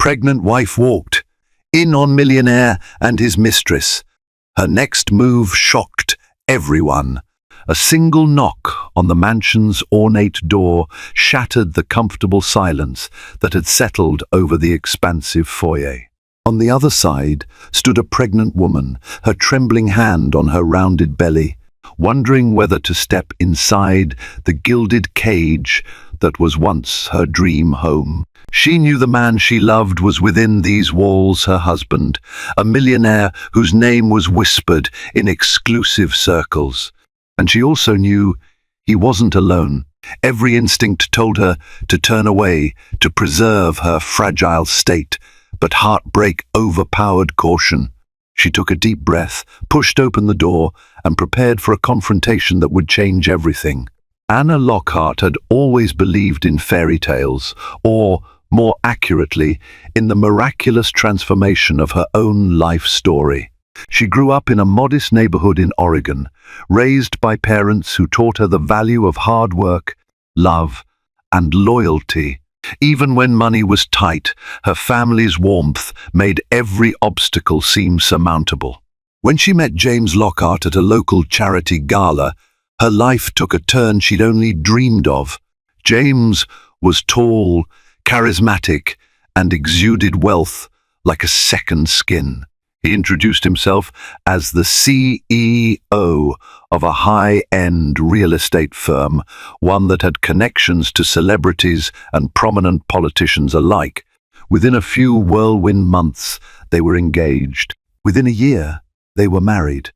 pregnant wife walked in on Millionaire and his mistress. Her next move shocked everyone. A single knock on the mansion's ornate door shattered the comfortable silence that had settled over the expansive foyer. On the other side stood a pregnant woman, her trembling hand on her rounded belly, wondering whether to step inside the gilded cage that was once her dream home. She knew the man she loved was within these walls, her husband, a millionaire whose name was whispered in exclusive circles. And she also knew he wasn't alone. Every instinct told her to turn away, to preserve her fragile state, but heartbreak overpowered caution. She took a deep breath, pushed open the door, and prepared for a confrontation that would change everything. Anna Lockhart had always believed in fairy tales, or, more accurately, in the miraculous transformation of her own life story. She grew up in a modest neighborhood in Oregon, raised by parents who taught her the value of hard work, love, and loyalty. Even when money was tight, her family's warmth made every obstacle seem surmountable. When she met James Lockhart at a local charity gala, her life took a turn she'd only dreamed of. James was tall, charismatic, and exuded wealth like a second skin. He introduced himself as the CEO of a high-end real estate firm, one that had connections to celebrities and prominent politicians alike. Within a few whirlwind months, they were engaged. Within a year, they were married.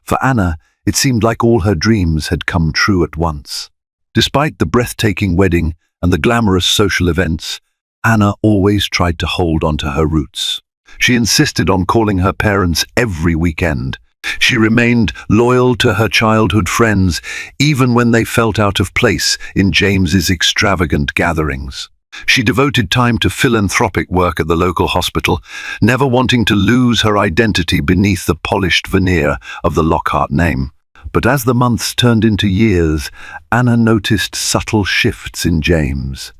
For Anna, it seemed like all her dreams had come true at once. Despite the breathtaking wedding and the glamorous social events, Anna always tried to hold on to her roots. She insisted on calling her parents every weekend. She remained loyal to her childhood friends, even when they felt out of place in James's extravagant gatherings. She devoted time to philanthropic work at the local hospital, never wanting to lose her identity beneath the polished veneer of the Lockhart name. But as the months turned into years, Anna noticed subtle shifts in James.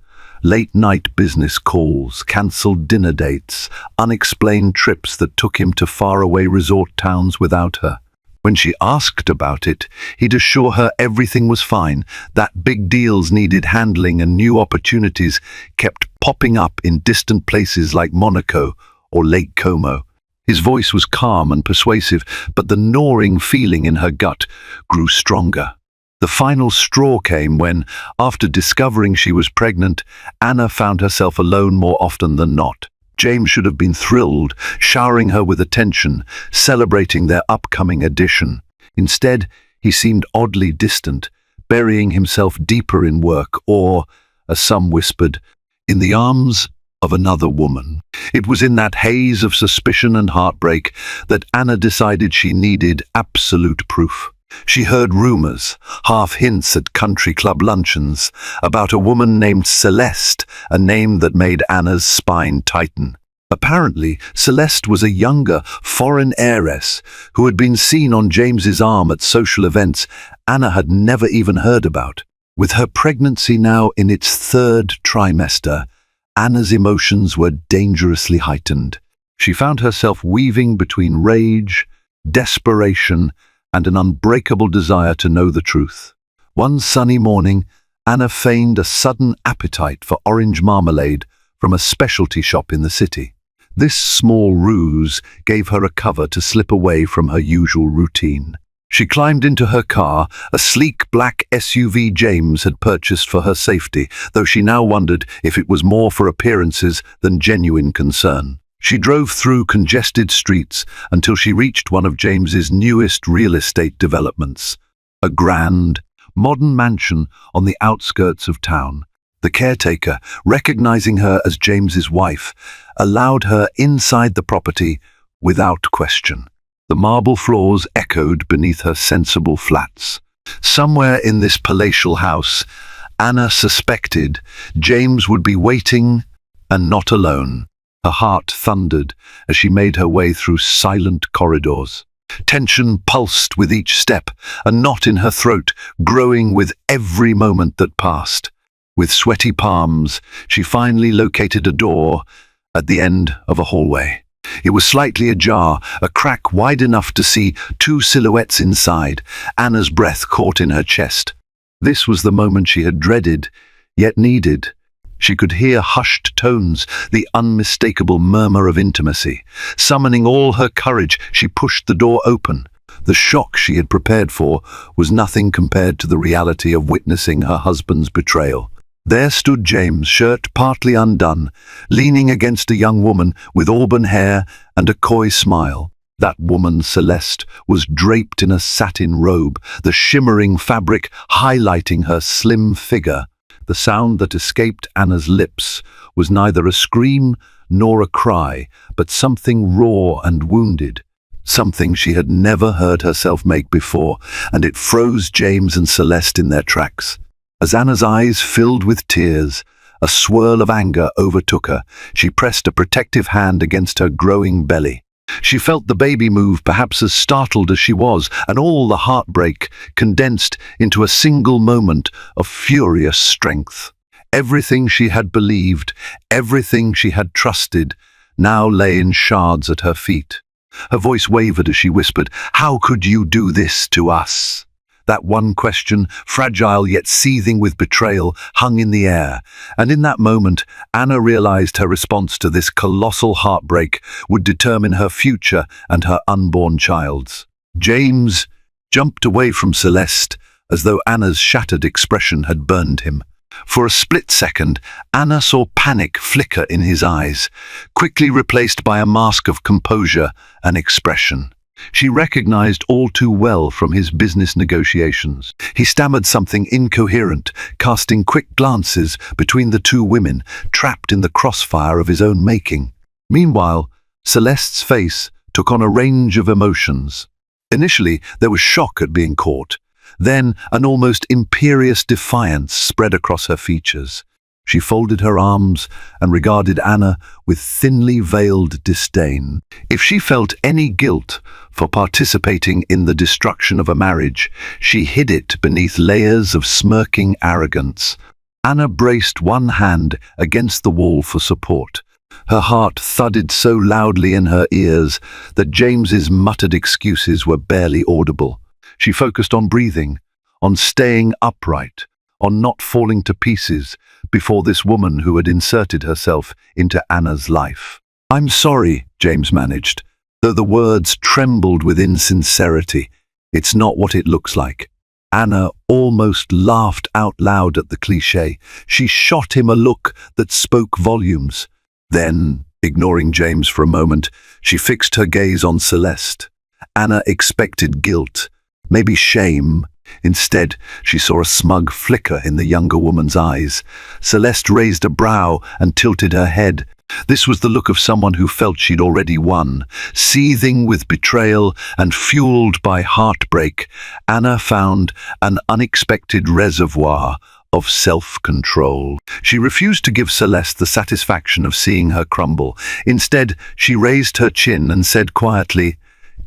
Late-night business calls, cancelled dinner dates, unexplained trips that took him to faraway resort towns without her. When she asked about it, he'd assure her everything was fine, that big deals needed handling and new opportunities kept popping up in distant places like Monaco or Lake Como. His voice was calm and persuasive, but the gnawing feeling in her gut grew stronger. The final straw came when, after discovering she was pregnant, Anna found herself alone more often than not. James should have been thrilled, showering her with attention, celebrating their upcoming addition. Instead, he seemed oddly distant, burying himself deeper in work or, as some whispered, in the arms of another woman. It was in that haze of suspicion and heartbreak that Anna decided she needed absolute proof. She heard rumors, half hints at country club luncheons, about a woman named Celeste, a name that made Anna's spine tighten. Apparently, Celeste was a younger, foreign heiress who had been seen on James's arm at social events Anna had never even heard about. With her pregnancy now in its third trimester, Anna's emotions were dangerously heightened. She found herself weaving between rage, desperation, and an unbreakable desire to know the truth. One sunny morning, Anna feigned a sudden appetite for orange marmalade from a specialty shop in the city. This small ruse gave her a cover to slip away from her usual routine. She climbed into her car, a sleek black SUV James had purchased for her safety, though she now wondered if it was more for appearances than genuine concern. She drove through congested streets until she reached one of James's newest real estate developments, a grand, modern mansion on the outskirts of town. The caretaker, recognizing her as James's wife, allowed her inside the property without question. The marble floors echoed beneath her sensible flats. Somewhere in this palatial house, Anna suspected James would be waiting and not alone. Her heart thundered as she made her way through silent corridors. Tension pulsed with each step, a knot in her throat growing with every moment that passed. With sweaty palms, she finally located a door at the end of a hallway. It was slightly ajar, a crack wide enough to see two silhouettes inside. Anna's breath caught in her chest. This was the moment she had dreaded, yet needed. She could hear hushed tones, the unmistakable murmur of intimacy. Summoning all her courage, she pushed the door open. The shock she had prepared for was nothing compared to the reality of witnessing her husband's betrayal. There stood James, shirt partly undone, leaning against a young woman with auburn hair and a coy smile. That woman, Celeste, was draped in a satin robe, the shimmering fabric highlighting her slim figure. The sound that escaped Anna's lips was neither a scream nor a cry, but something raw and wounded, something she had never heard herself make before, and it froze James and Celeste in their tracks. As Anna's eyes filled with tears, a swirl of anger overtook her. She pressed a protective hand against her growing belly. She felt the baby move, perhaps as startled as she was, and all the heartbreak condensed into a single moment of furious strength. Everything she had believed, everything she had trusted, now lay in shards at her feet. Her voice wavered as she whispered, "How could you do this to us?" That one question, fragile yet seething with betrayal, hung in the air, and in that moment, Anna realized her response to this colossal heartbreak would determine her future and her unborn child's. James jumped away from Celeste as though Anna's shattered expression had burned him. For a split second, Anna saw panic flicker in his eyes, quickly replaced by a mask of composure and expression. She recognized all too well from his business negotiations. He stammered something incoherent, casting quick glances between the two women, trapped in the crossfire of his own making. Meanwhile, Celeste's face took on a range of emotions. Initially, there was shock at being caught. Then, an almost imperious defiance spread across her features. She folded her arms and regarded Anna with thinly veiled disdain. If she felt any guilt for participating in the destruction of a marriage, she hid it beneath layers of smirking arrogance. Anna braced one hand against the wall for support. Her heart thudded so loudly in her ears that James's muttered excuses were barely audible. She focused on breathing, on staying upright, on not falling to pieces before this woman who had inserted herself into Anna's life. "I'm sorry," James managed, though the words trembled with insincerity. "It's not what it looks like." Anna almost laughed out loud at the cliché. She shot him a look that spoke volumes. Then, ignoring James for a moment, she fixed her gaze on Celeste. Anna expected guilt, maybe shame. Instead, she saw a smug flicker in the younger woman's eyes. Celeste raised a brow and tilted her head. This was the look of someone who felt she'd already won. Seething with betrayal and fueled by heartbreak, Anna found an unexpected reservoir of self-control. She refused to give Celeste the satisfaction of seeing her crumble. Instead, she raised her chin and said quietly,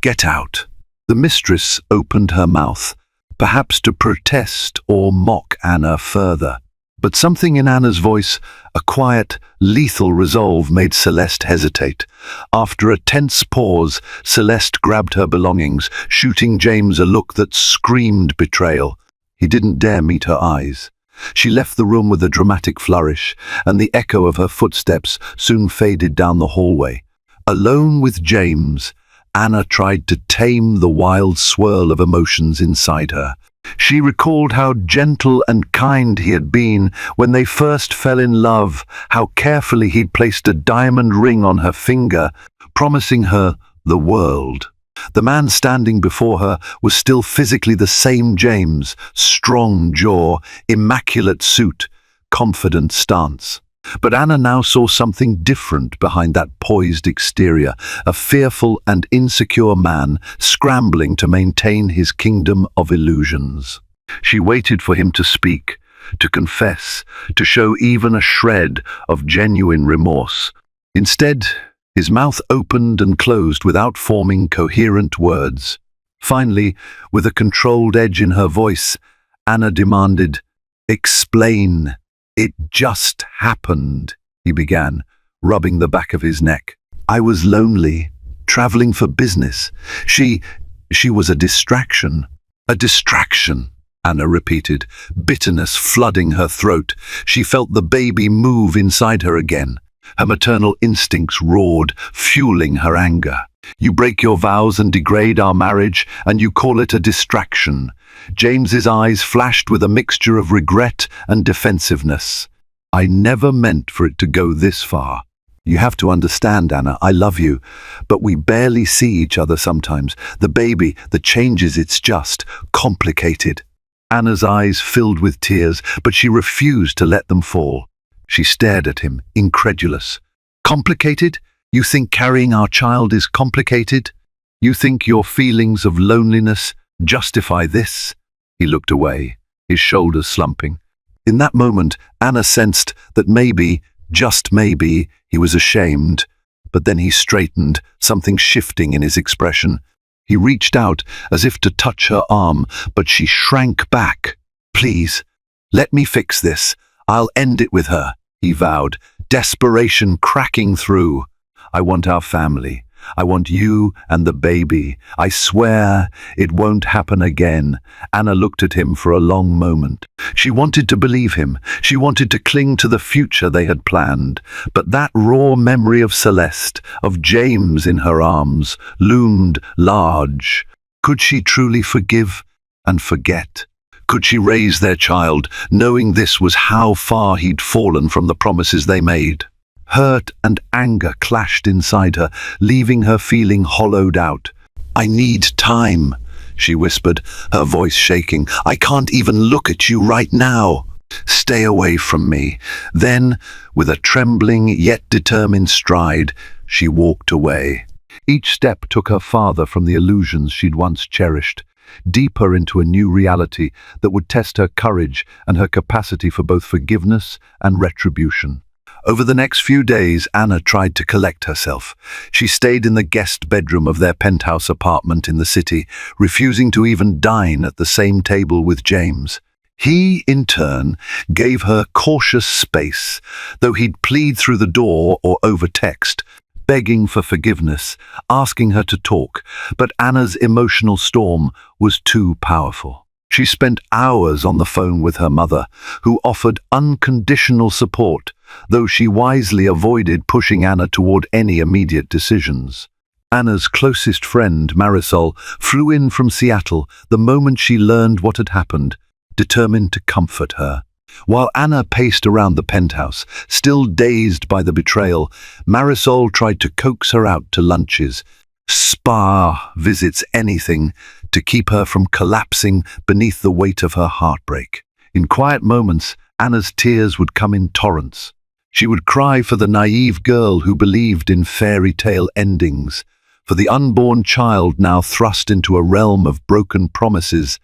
"Get out." The mistress opened her mouth, perhaps to protest or mock Anna further. But something in Anna's voice, a quiet, lethal resolve, made Celeste hesitate. After a tense pause, Celeste grabbed her belongings, shooting James a look that screamed betrayal. He didn't dare meet her eyes. She left the room with a dramatic flourish, and the echo of her footsteps soon faded down the hallway. Alone with James, Anna tried to tame the wild swirl of emotions inside her. She recalled how gentle and kind he had been when they first fell in love, how carefully he'd placed a diamond ring on her finger, promising her the world. The man standing before her was still physically the same James, strong jaw, immaculate suit, confident stance. But Anna now saw something different behind that poised exterior, a fearful and insecure man scrambling to maintain his kingdom of illusions. She waited for him to speak, to confess, to show even a shred of genuine remorse. Instead, his mouth opened and closed without forming coherent words. Finally, with a controlled edge in her voice, Anna demanded, "Explain." "It just happened," he began, rubbing the back of his neck. I was lonely, traveling for business. She was a distraction. A distraction, Anna repeated, bitterness flooding her throat. She felt the baby move inside her again. Her maternal instincts roared, fueling her anger. You break your vows and degrade our marriage, and you call it a distraction. James's eyes flashed with a mixture of regret and defensiveness. I never meant for it to go this far. You have to understand, Anna, I love you, but we barely see each other sometimes. The baby, the changes, it's just complicated. Anna's eyes filled with tears, but she refused to let them fall. She stared at him, incredulous. Complicated? You think carrying our child is complicated? You think your feelings of loneliness justify this? He looked away, his shoulders slumping. In that moment, Anna sensed that maybe, just maybe, he was ashamed. But then he straightened, something shifting in his expression. He reached out as if to touch her arm, but she shrank back. Please, let me fix this. I'll end it with her, he vowed, desperation cracking through. I want our family. I want you and the baby. I swear it won't happen again. Anna looked at him for a long moment. She wanted to believe him. She wanted to cling to the future they had planned. But that raw memory of Celeste, of James in her arms, loomed large. Could she truly forgive and forget? Could she raise their child, knowing this was how far he'd fallen from the promises they made? Hurt and anger clashed inside her, leaving her feeling hollowed out. I need time, she whispered, her voice shaking. I can't even look at you right now. Stay away from me. Then, with a trembling yet determined stride, she walked away. Each step took her farther from the illusions she'd once cherished, deeper into a new reality that would test her courage and her capacity for both forgiveness and retribution. Over the next few days, Anna tried to collect herself. She stayed in the guest bedroom of their penthouse apartment in the city, refusing to even dine at the same table with James. He, in turn, gave her cautious space, though he'd plead through the door or over text, begging for forgiveness, asking her to talk, but Anna's emotional storm was too powerful. She spent hours on the phone with her mother, who offered unconditional support, though she wisely avoided pushing Anna toward any immediate decisions. Anna's closest friend, Marisol, flew in from Seattle the moment she learned what had happened, determined to comfort her. While Anna paced around the penthouse, still dazed by the betrayal, Marisol tried to coax her out to lunches, spa visits, anything to keep her from collapsing beneath the weight of her heartbreak. In quiet moments, Anna's tears would come in torrents. She would cry for the naive girl who believed in fairy tale endings, for the unborn child now thrust into a realm of broken promises,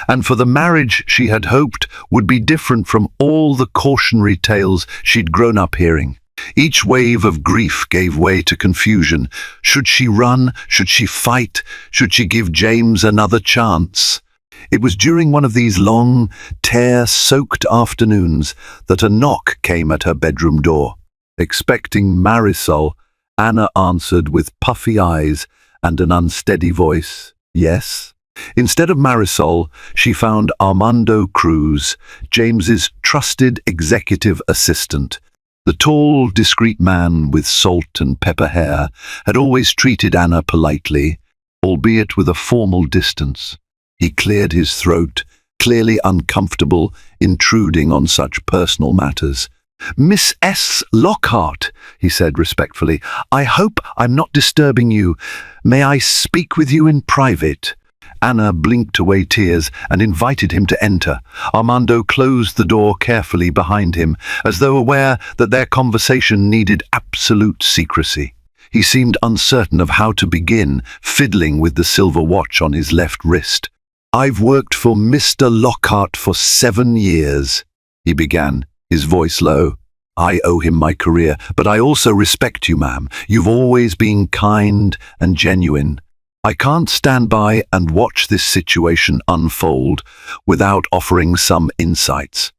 and for the marriage she had hoped would be different from all the cautionary tales she'd grown up hearing. Each wave of grief gave way to confusion. Should she run? Should she fight? Should she give James another chance? It was during one of these long, tear-soaked afternoons that a knock came at her bedroom door. Expecting Marisol, Anna answered with puffy eyes and an unsteady voice. Yes? Instead of Marisol, she found Armando Cruz, James's trusted executive assistant. The tall, discreet man with salt and pepper hair had always treated Anna politely, albeit with a formal distance. He cleared his throat, clearly uncomfortable, intruding on such personal matters. "Miss S. Lockhart," he said respectfully, "I hope I'm not disturbing you. May I speak with you in private?" Anna blinked away tears and invited him to enter. Armando closed the door carefully behind him, as though aware that their conversation needed absolute secrecy. He seemed uncertain of how to begin, fiddling with the silver watch on his left wrist. "I've worked for Mr. Lockhart for 7 years," he began, his voice low. "I owe him my career, but I also respect you, ma'am. You've always been kind and genuine. I can't stand by and watch this situation unfold without offering some insights."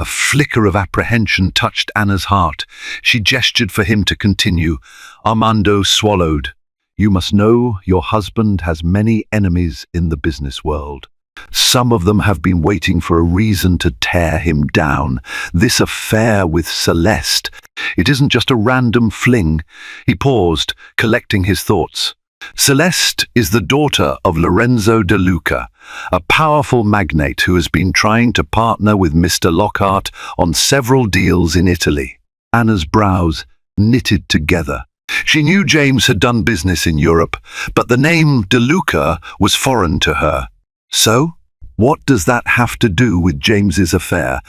A flicker of apprehension touched Anna's heart. She gestured for him to continue. Armando swallowed. "You must know your husband has many enemies in the business world. Some of them have been waiting for a reason to tear him down. This affair with Celeste, it isn't just a random fling." He paused, collecting his thoughts. Celeste is the daughter of Lorenzo De Luca, a powerful magnate who has been trying to partner with Mr. Lockhart on several deals in Italy. Anna's brows knitted together. She knew James had done business in Europe, but the name De Luca was foreign to her. So, what does that have to do with James's affair?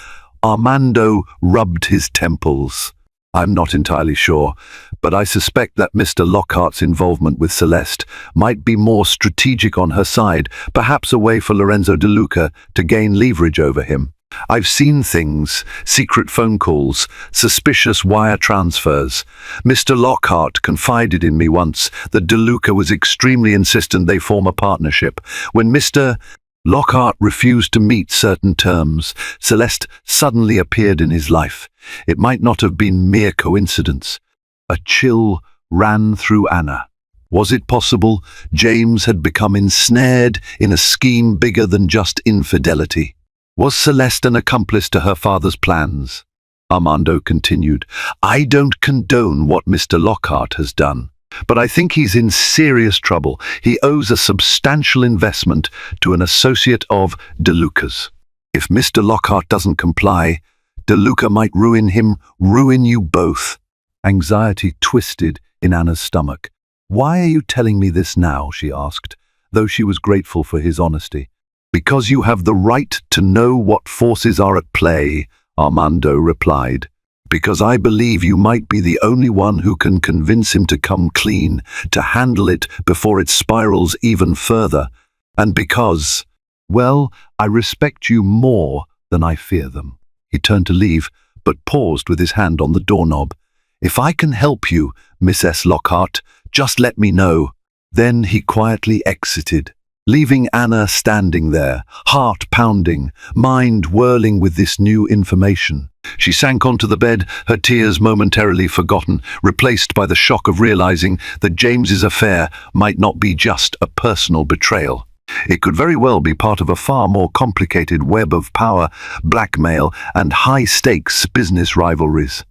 Armando rubbed his temples. "I'm not entirely sure, but I suspect that Mr. Lockhart's involvement with Celeste might be more strategic on her side, perhaps a way for Lorenzo De Luca to gain leverage over him. I've seen things, secret phone calls, suspicious wire transfers. Mr. Lockhart confided in me once that De Luca was extremely insistent they form a partnership. When Mr. Lockhart refused to meet certain terms, Celeste suddenly appeared in his life. It might not have been mere coincidence." A chill ran through Anna. Was it possible James had become ensnared in a scheme bigger than just infidelity? Was Celeste an accomplice to her father's plans? Armando continued. "I don't condone what Mr. Lockhart has done, but I think he's in serious trouble. He owes a substantial investment to an associate of De Luca's. If Mr. Lockhart doesn't comply, De Luca might ruin him, ruin you both." Anxiety twisted in Anna's stomach. "Why are you telling me this now?" she asked, though she was grateful for his honesty. "Because you have the right to know what forces are at play," Armando replied. "Because I believe you might be the only one who can convince him to come clean, to handle it before it spirals even further. And because, well, I respect you more than I fear them." He turned to leave, but paused with his hand on the doorknob. "If I can help you, Mrs. Lockhart, just let me know." Then he quietly exited, leaving Anna standing there, heart pounding, mind whirling with this new information. She sank onto the bed, her tears momentarily forgotten, replaced by the shock of realizing that James's affair might not be just a personal betrayal. It could very well be part of a far more complicated web of power, blackmail, and high-stakes business rivalries.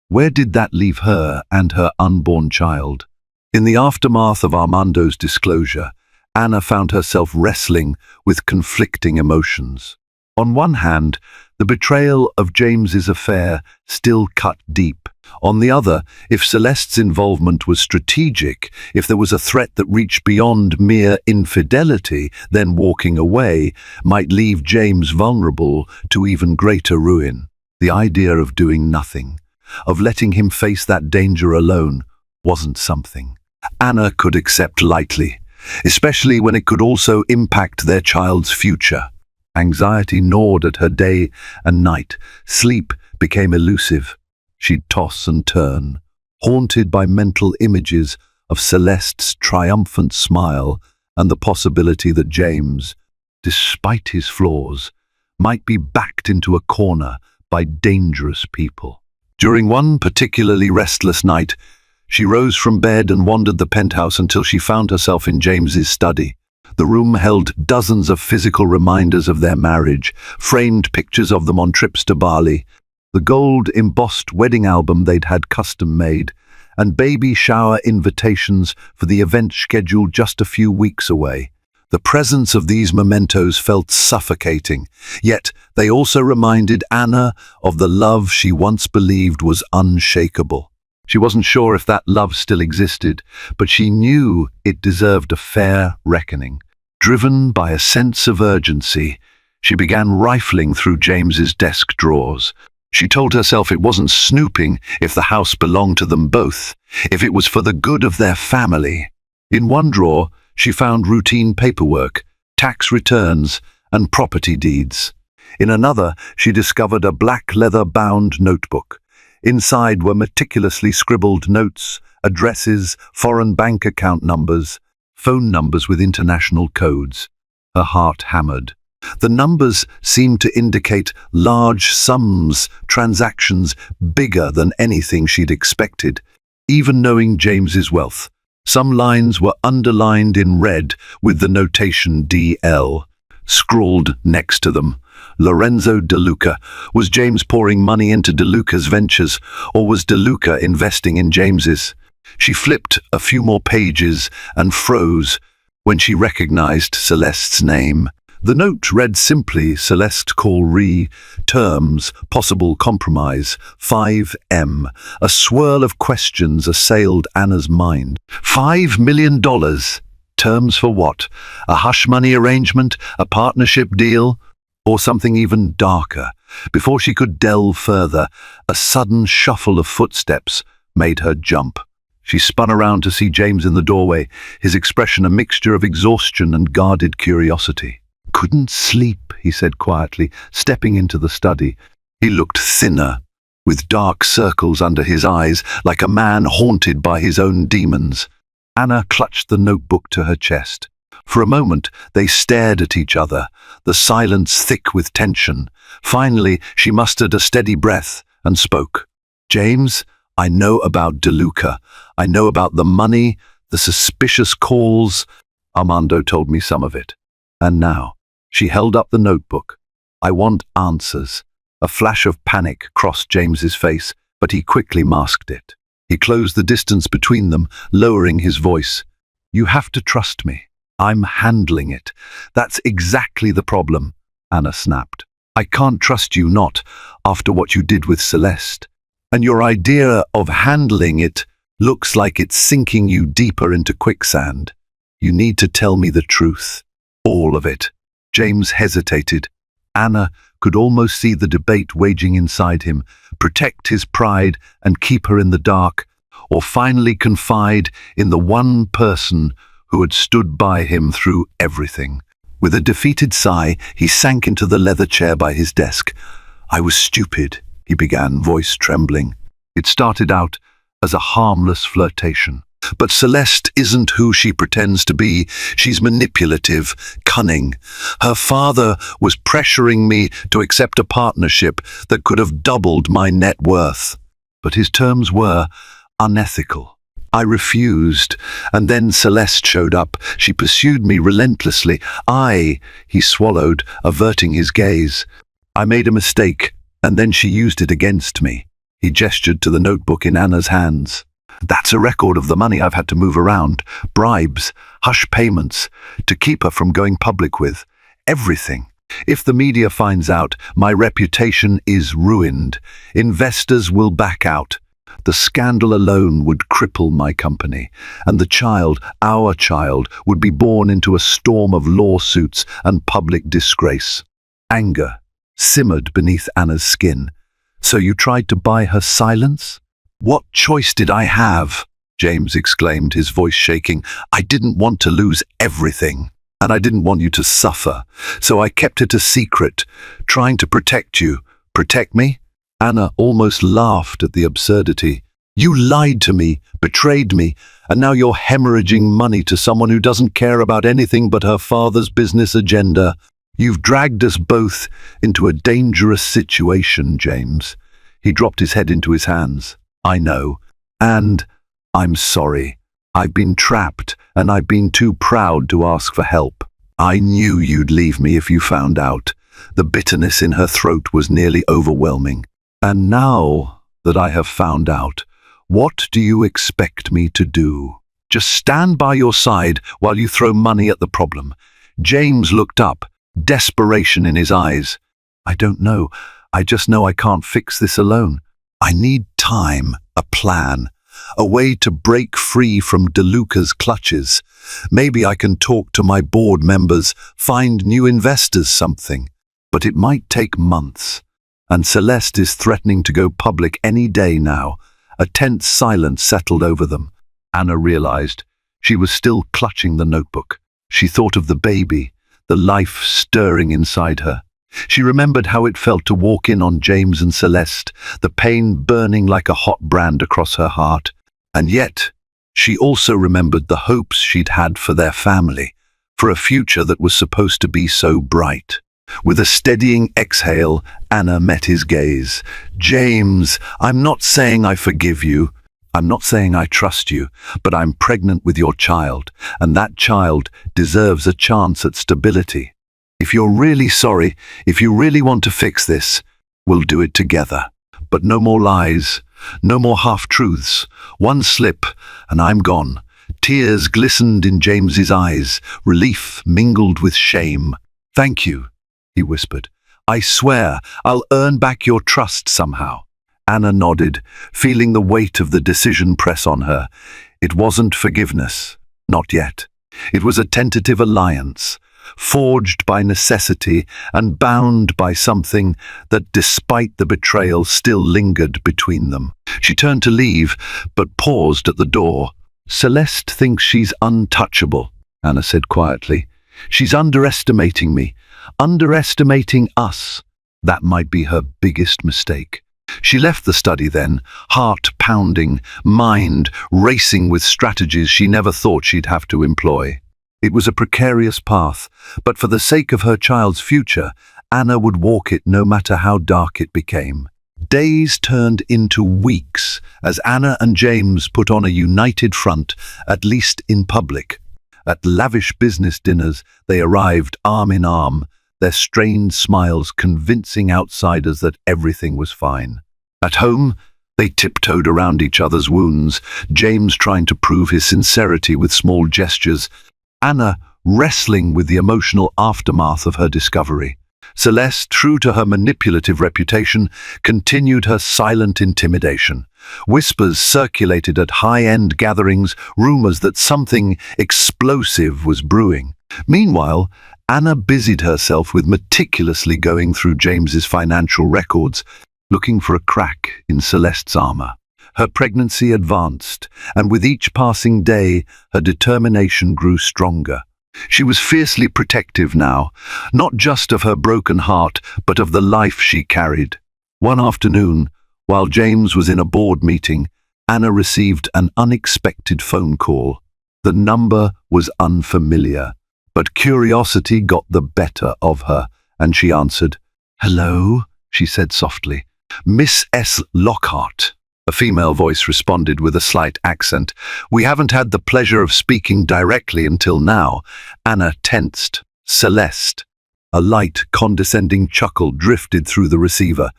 Where did that leave her and her unborn child? In the aftermath of Armando's disclosure, Anna found herself wrestling with conflicting emotions. On one hand, the betrayal of James's affair still cut deep. On the other, if Celeste's involvement was strategic, if there was a threat that reached beyond mere infidelity, then walking away might leave James vulnerable to even greater ruin. The idea of doing nothing, of letting him face that danger alone, wasn't something Anna could accept lightly, especially when it could also impact their child's future. Anxiety gnawed at her day and night. Sleep became elusive. She'd toss and turn, haunted by mental images of Celeste's triumphant smile and the possibility that James, despite his flaws, might be backed into a corner by dangerous people. During one particularly restless night, she rose from bed and wandered the penthouse until she found herself in James's study. The room held dozens of physical reminders of their marriage, framed pictures of them on trips to Bali, the gold-embossed wedding album they'd had custom-made, and baby shower invitations for the event scheduled just a few weeks away. The presence of these mementos felt suffocating, yet they also reminded Anna of the love she once believed was unshakable. She wasn't sure if that love still existed, but she knew it deserved a fair reckoning. Driven by a sense of urgency, she began rifling through James's desk drawers. She told herself it wasn't snooping if the house belonged to them both, if it was for the good of their family. In one drawer, she found routine paperwork, tax returns, and property deeds. In another, she discovered a black leather-bound notebook. Inside were meticulously scribbled notes, addresses, foreign bank account numbers, phone numbers with international codes. Her heart hammered. The numbers seemed to indicate large sums, transactions bigger than anything she'd expected, even knowing James's wealth. Some lines were underlined in red with the notation DL scrawled next to them. Lorenzo De Luca. Was James pouring money into De Luca's ventures, or was De Luca investing in James's? She flipped a few more pages and froze when she recognized Celeste's name. The note read simply, Celeste call terms, possible compromise, 5M. A swirl of questions assailed Anna's mind. $5 million? Terms for what? A hush money arrangement? A partnership deal? Or something even darker? Before she could delve further, a sudden shuffle of footsteps made her jump. She spun around to see James in the doorway, his expression a mixture of exhaustion and guarded curiosity. Couldn't sleep, he said quietly, stepping into the study. He looked thinner, with dark circles under his eyes, like a man haunted by his own demons. Anna clutched the notebook to her chest. For a moment, they stared at each other, the silence thick with tension. Finally, she mustered a steady breath and spoke. James, I know about De Luca. I know about the money, the suspicious calls. Armando told me some of it. And now, she held up the notebook. I want answers. A flash of panic crossed James's face, but he quickly masked it. He closed the distance between them, lowering his voice. You have to trust me. I'm handling it. That's exactly the problem, Anna snapped. I can't trust you not, after what you did with Celeste. And your idea of handling it looks like it's sinking you deeper into quicksand. You need to tell me the truth. All of it. James hesitated. Anna could almost see the debate waging inside him. Protect his pride and keep her in the dark, or finally confide in the one person who had stood by him through everything. With a defeated sigh, he sank into the leather chair by his desk. I was stupid, he began, voice trembling. It started out as a harmless flirtation. But Celeste isn't who she pretends to be. She's manipulative, cunning. Her father was pressuring me to accept a partnership that could have doubled my net worth. But his terms were unethical. I refused, and then Celeste showed up. She pursued me relentlessly. He swallowed, averting his gaze. I made a mistake, and then she used it against me. He gestured to the notebook in Anna's hands. That's a record of the money I've had to move around, bribes, hush payments, to keep her from going public with. Everything. If the media finds out, my reputation is ruined. Investors will back out. The scandal alone would cripple my company, and the child, our child, would be born into a storm of lawsuits and public disgrace. Anger simmered beneath Anna's skin. So you tried to buy her silence? What choice did I have? James exclaimed, his voice shaking. I didn't want to lose everything, and I didn't want you to suffer, so I kept it a secret, trying to protect you. Protect me? Anna almost laughed at the absurdity. You lied to me, betrayed me, and now you're hemorrhaging money to someone who doesn't care about anything but her father's business agenda. You've dragged us both into a dangerous situation, James. He dropped his head into his hands. I know, and I'm sorry. I've been trapped, and I've been too proud to ask for help. I knew you'd leave me if you found out. The bitterness in her throat was nearly overwhelming. And now that I have found out, what do you expect me to do? Just stand by your side while you throw money at the problem. James looked up, desperation in his eyes. I don't know. I just know I can't fix this alone. I need time, a plan, a way to break free from De Luca's clutches. Maybe I can talk to my board members, find new investors, something. But it might take months. And Celeste is threatening to go public any day now. A tense silence settled over them. Anna realized she was still clutching the notebook. She thought of the baby, the life stirring inside her. She remembered how it felt to walk in on James and Celeste, the pain burning like a hot brand across her heart. And yet, she also remembered the hopes she'd had for their family, for a future that was supposed to be so bright. With a steadying exhale, Anna met his gaze. "James, I'm not saying I forgive you. I'm not saying I trust you, but I'm pregnant with your child, and that child deserves a chance at stability. If you're really sorry, if you really want to fix this, we'll do it together. But no more lies, no more half-truths. One slip, and I'm gone." Tears glistened in James's eyes, relief mingled with shame. "Thank you," he whispered. "I swear I'll earn back your trust somehow." Anna nodded, feeling the weight of the decision press on her. It wasn't forgiveness, not yet. It was a tentative alliance, forged by necessity and bound by something that, despite the betrayal, still lingered between them. She turned to leave, but paused at the door. "Celeste thinks she's untouchable," Anna said quietly. "She's underestimating me, underestimating us." That might be her biggest mistake. She left the study then, heart pounding, mind racing with strategies she never thought she'd have to employ. It was a precarious path, but for the sake of her child's future, Anna would walk it no matter how dark it became. Days turned into weeks as Anna and James put on a united front, at least in public. At lavish business dinners, they arrived arm in arm, their strained smiles convincing outsiders that everything was fine. At home, they tiptoed around each other's wounds, James trying to prove his sincerity with small gestures, Anna wrestling with the emotional aftermath of her discovery. Celeste, true to her manipulative reputation, continued her silent intimidation. Whispers circulated at high-end gatherings, rumors that something explosive was brewing. Meanwhile, Anna busied herself with meticulously going through James's financial records, looking for a crack in Celeste's armor. Her pregnancy advanced, and with each passing day, her determination grew stronger. She was fiercely protective now, not just of her broken heart, but of the life she carried. One afternoon, while James was in a board meeting, Anna received an unexpected phone call. The number was unfamiliar, but curiosity got the better of her, and she answered. "Hello," she said softly. "Miss S. Lockhart." A female voice responded with a slight accent. "We haven't had the pleasure of speaking directly until now." Anna tensed. "Celeste." A light, condescending chuckle drifted through the receiver.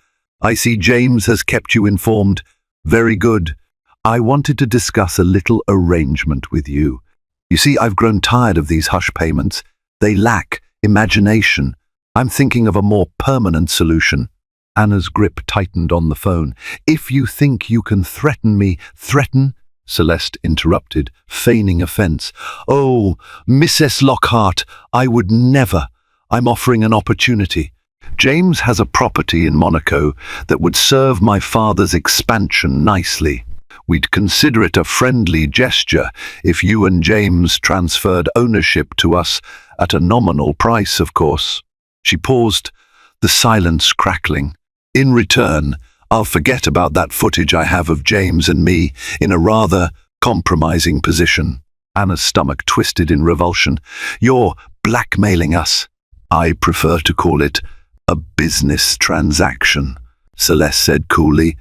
"I see James has kept you informed. Very good. I wanted to discuss a little arrangement with you. You see, I've grown tired of these hush payments. They lack imagination. I'm thinking of a more permanent solution." Anna's grip tightened on the phone. "If you think you can threaten me—" "Threaten?" Celeste interrupted, feigning offense. "Oh, Mrs. Lockhart, I would never. I'm offering an opportunity. James has a property in Monaco that would serve my father's expansion nicely. We'd consider it a friendly gesture if you and James transferred ownership to us at a nominal price, of course." She paused, the silence crackling. "In return, I'll forget about that footage I have of James and me in a rather compromising position." Anna's stomach twisted in revulsion. "You're blackmailing us." "I prefer to call it a business transaction," Celeste said coolly.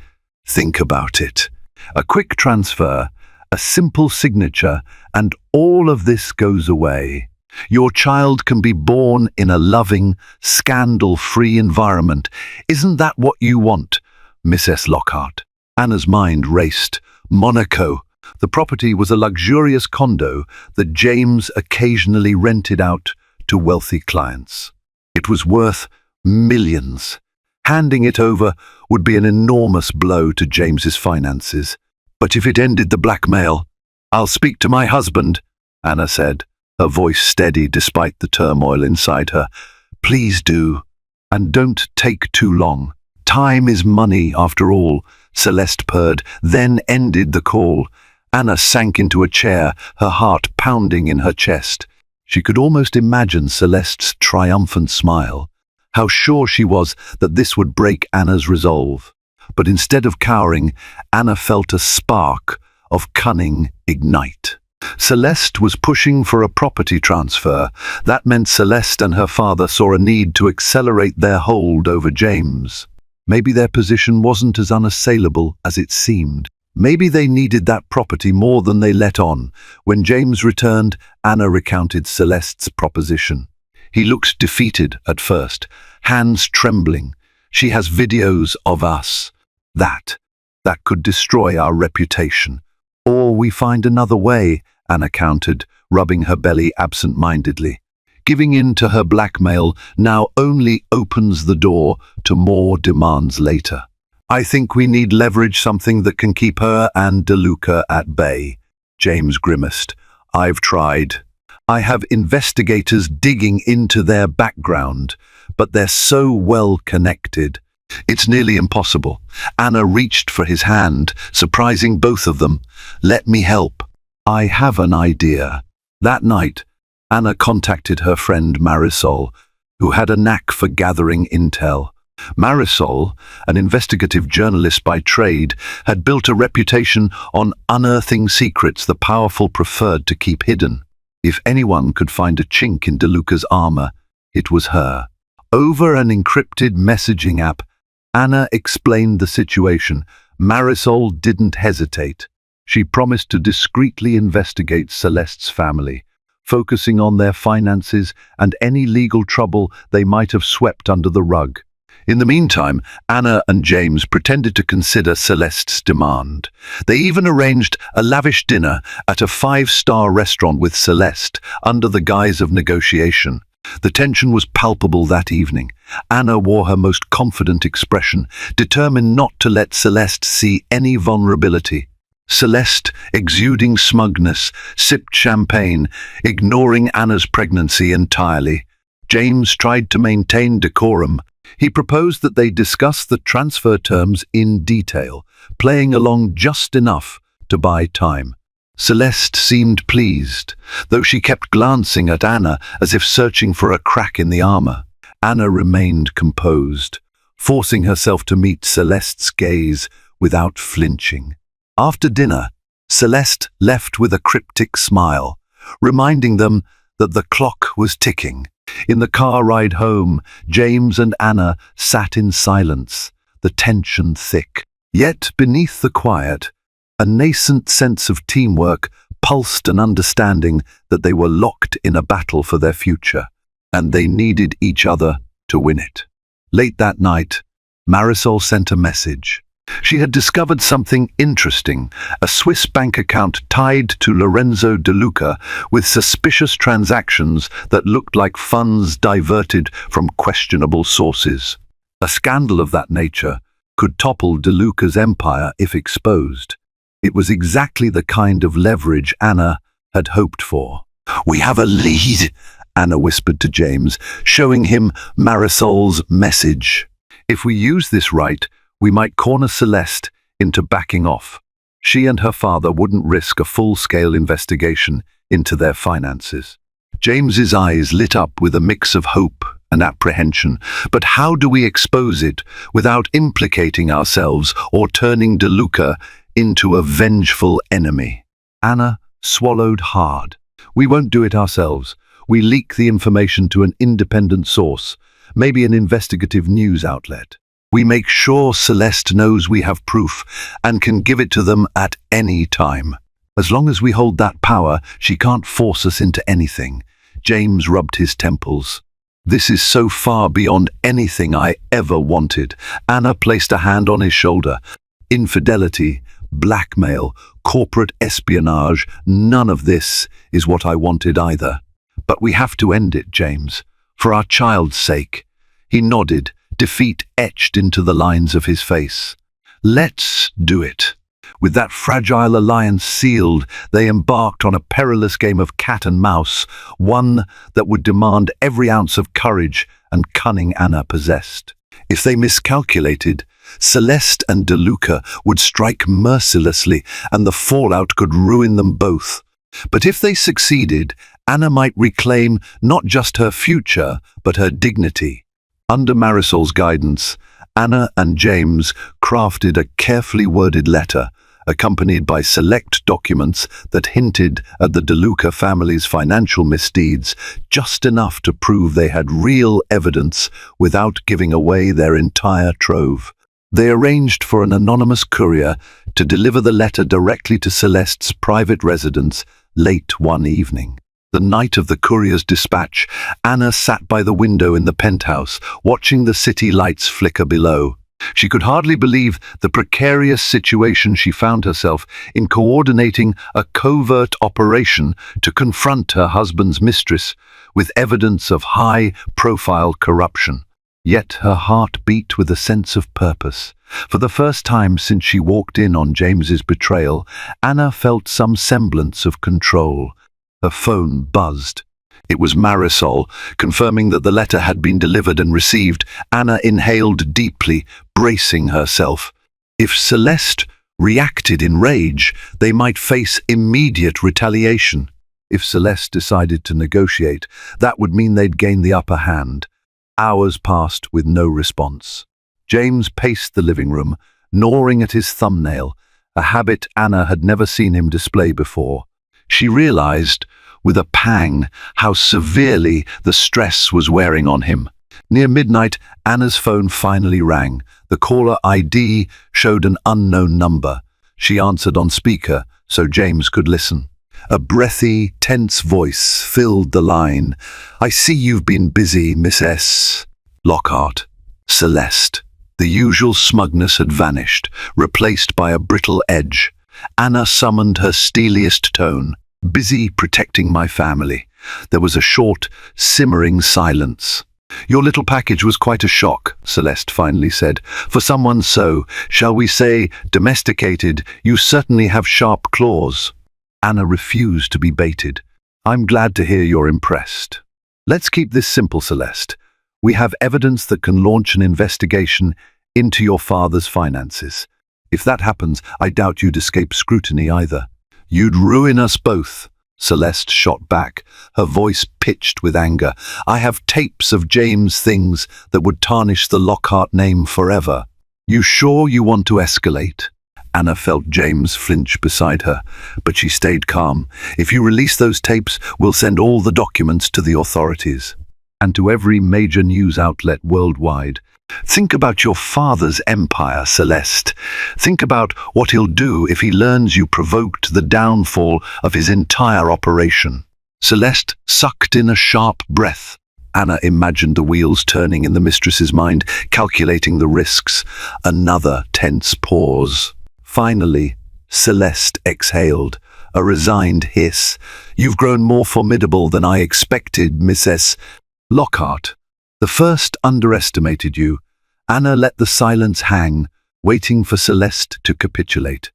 "Think about it. A quick transfer, a simple signature, and all of this goes away. Your child can be born in a loving, scandal-free environment. Isn't that what you want, Mrs. Lockhart?" Anna's mind raced. Monaco. The property was a luxurious condo that James occasionally rented out to wealthy clients. It was worth millions. Handing it over would be an enormous blow to James's finances. "But if it ended the blackmail—" "I'll speak to my husband," Anna said, her voice steady despite the turmoil inside her. "Please do. And don't take too long. Time is money, after all," Celeste purred, then ended the call. Anna sank into a chair, her heart pounding in her chest. She could almost imagine Celeste's triumphant smile. How sure she was that this would break Anna's resolve. But instead of cowering, Anna felt a spark of cunning ignite. Celeste was pushing for a property transfer. That meant Celeste and her father saw a need to accelerate their hold over James. Maybe their position wasn't as unassailable as it seemed. Maybe they needed that property more than they let on. When James returned, Anna recounted Celeste's proposition. He looked defeated at first, hands trembling. "She has videos of us. That could destroy our reputation. Or we find another way," Anna countered, rubbing her belly absent-mindedly. Giving in to her blackmail now only opens the door to more demands later. "I think we need leverage, something that can keep her and DeLuca at bay," James grimaced. "I've tried. I have investigators digging into their background, but they're so well connected. It's nearly impossible." Anna reached for his hand, surprising both of them. "Let me help. I have an idea." That night, Anna contacted her friend Marisol, who had a knack for gathering intel. Marisol, an investigative journalist by trade, had built a reputation on unearthing secrets the powerful preferred to keep hidden. If anyone could find a chink in DeLuca's armor, it was her. Over an encrypted messaging app, Anna explained the situation. Marisol didn't hesitate. She promised to discreetly investigate Celeste's family, focusing on their finances and any legal trouble they might have swept under the rug. In the meantime, Anna and James pretended to consider Celeste's demand. They even arranged a lavish dinner at a 5-star restaurant with Celeste under the guise of negotiation. The tension was palpable that evening. Anna wore her most confident expression, determined not to let Celeste see any vulnerability. Celeste, exuding smugness, sipped champagne, ignoring Anna's pregnancy entirely. James tried to maintain decorum. He proposed that they discuss the transfer terms in detail, playing along just enough to buy time. Celeste seemed pleased, though she kept glancing at Anna as if searching for a crack in the armor. Anna remained composed, forcing herself to meet Celeste's gaze without flinching. After dinner, Celeste left with a cryptic smile, reminding them that the clock was ticking. In the car ride home, James and Anna sat in silence, the tension thick. Yet beneath the quiet, a nascent sense of teamwork pulsed, an understanding that they were locked in a battle for their future, and they needed each other to win it. Late that night, Marisol sent a message. She had discovered something interesting, a Swiss bank account tied to Lorenzo DeLuca with suspicious transactions that looked like funds diverted from questionable sources. A scandal of that nature could topple DeLuca's empire if exposed. It was exactly the kind of leverage Anna had hoped for. "We have a lead," Anna whispered to James, showing him Marisol's message. "If we use this right, we might corner Celeste into backing off. She and her father wouldn't risk a full-scale investigation into their finances." James's eyes lit up with a mix of hope and apprehension. But how do we expose it without implicating ourselves or turning DeLuca into a vengeful enemy? Anna swallowed hard. "We won't do it ourselves. We leak the information to an independent source, maybe an investigative news outlet. We make sure Celeste knows we have proof and can give it to them at any time. As long as we hold that power, she can't force us into anything." James rubbed his temples. "This is so far beyond anything I ever wanted." Anna placed a hand on his shoulder. "Infidelity, blackmail, corporate espionage, none of this is what I wanted either. But we have to end it, James, for our child's sake." He nodded, defeat etched into the lines of his face. "Let's do it." With that fragile alliance sealed, they embarked on a perilous game of cat and mouse, one that would demand every ounce of courage and cunning Anna possessed. If they miscalculated, Celeste and DeLuca would strike mercilessly, and the fallout could ruin them both. But if they succeeded, Anna might reclaim not just her future, but her dignity. Under Marisol's guidance, Anna and James crafted a carefully worded letter, accompanied by select documents that hinted at the DeLuca family's financial misdeeds, just enough to prove they had real evidence without giving away their entire trove. They arranged for an anonymous courier to deliver the letter directly to Celeste's private residence late one evening. The night of the courier's dispatch, Anna sat by the window in the penthouse, watching the city lights flicker below. She could hardly believe the precarious situation she found herself in, coordinating a covert operation to confront her husband's mistress with evidence of high-profile corruption. Yet her heart beat with a sense of purpose. For the first time since she walked in on James's betrayal, Anna felt some semblance of control. Her phone buzzed. It was Marisol, confirming that the letter had been delivered and received. Anna inhaled deeply, bracing herself. If Celeste reacted in rage, they might face immediate retaliation. If Celeste decided to negotiate, that would mean they'd gain the upper hand. Hours passed with no response. James paced the living room, gnawing at his thumbnail, a habit Anna had never seen him display before. She realized, with a pang, how severely the stress was wearing on him. Near midnight, Anna's phone finally rang. The caller ID showed an unknown number. She answered on speaker so James could listen. A breathy, tense voice filled the line. "I see you've been busy, Miss S." Lockhart. Celeste. The usual smugness had vanished, replaced by a brittle edge. Anna summoned her steeliest tone. "Busy protecting my family." There was a short, simmering silence. "Your little package was quite a shock," Celeste finally said. "For someone so, shall we say, domesticated, you certainly have sharp claws." Anna refused to be baited. "I'm glad to hear you're impressed. Let's keep this simple, Celeste. We have evidence that can launch an investigation into your father's finances. If that happens, I doubt you'd escape scrutiny either." "You'd ruin us both," Celeste shot back, her voice pitched with anger. "I have tapes of James' things that would tarnish the Lockhart name forever." "You sure you want to escalate?" Anna felt James flinch beside her, but she stayed calm. "If you release those tapes, we'll send all the documents to the authorities, and to every major news outlet worldwide. Think about your father's empire, Celeste. Think about what he'll do if he learns you provoked the downfall of his entire operation." Celeste sucked in a sharp breath. Anna imagined the wheels turning in the mistress's mind, calculating the risks. Another tense pause. Finally, Celeste exhaled, a resigned hiss. "You've grown more formidable than I expected, Mrs. Lockhart. The first underestimated you." Anna let the silence hang, waiting for Celeste to capitulate.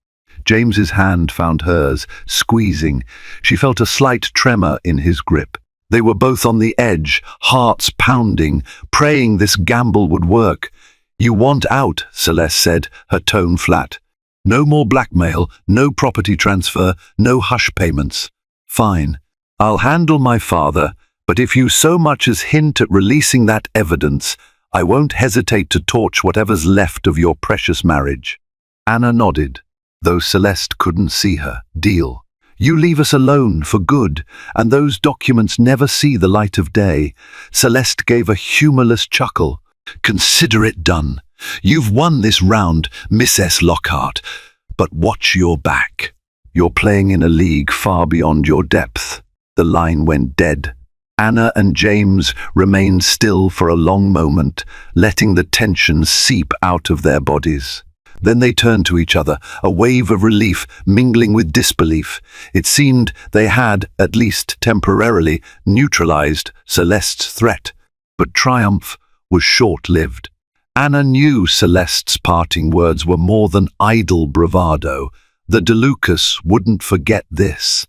James's hand found hers, squeezing. She felt a slight tremor in his grip. They were both on the edge, hearts pounding, praying this gamble would work. "You want out," Celeste said, her tone flat. "No more blackmail, no property transfer, no hush payments." "Fine. I'll handle my father. But if you so much as hint at releasing that evidence, I won't hesitate to torch whatever's left of your precious marriage." Anna nodded, though Celeste couldn't see her. "Deal. You leave us alone for good, and those documents never see the light of day." Celeste gave a humorless chuckle. "Consider it done. You've won this round, Mrs. Lockhart. But watch your back. You're playing in a league far beyond your depth." The line went dead. Anna and James remained still for a long moment, letting the tension seep out of their bodies. Then they turned to each other, a wave of relief mingling with disbelief. It seemed they had, at least temporarily, neutralized Celeste's threat. But triumph was short-lived. Anna knew Celeste's parting words were more than idle bravado. The DeLucas wouldn't forget this.